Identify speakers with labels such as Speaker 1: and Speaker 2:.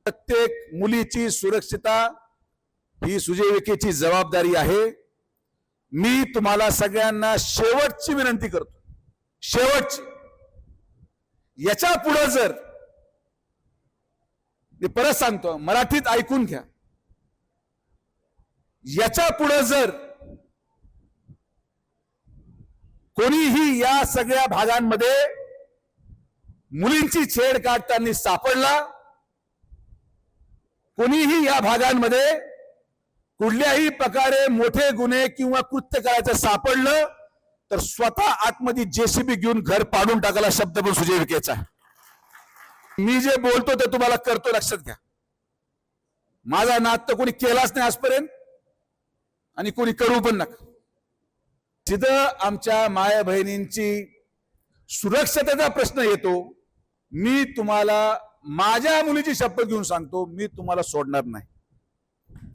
Speaker 1: प्रत्येक मुलीची सुरक्षितता ही सुजय विखेची जबाबदारी आहे। मी तुम्हाला सगळ्यांना शेवटची विनंती करतो, शेवटची, याच्या पुढे जर, मी परत सांगतो, मराठीत ऐकून घ्या, याच्या पुढे जर कोणीही या सगळ्या भागांमध्ये मुलींची छेड काढताना सापडला, कोणीही या भागांमध्ये कुठल्याही प्रकारे मोठे गुन्हे किंवा कृत्य करायचं सापडलं तर स्वतः आतमध्ये जेसीबी घेऊन घर पाडून टाकायला शब्द पण सुजय विखेचा आहे। मी जे बोलतो ते तुम्हाला करतो, लक्षात घ्या। माझा नाद तर कोणी केलाच नाही आजपर्यंत आणि कोणी करू पण नका। जिथं आमच्या माया बहिणींची सुरक्षतेचा प्रश्न येतो, मी तुम्हाला माझ्या मुलीची शपथ घेऊन सांगतो, मी तुम्हाला सोडणार नाही।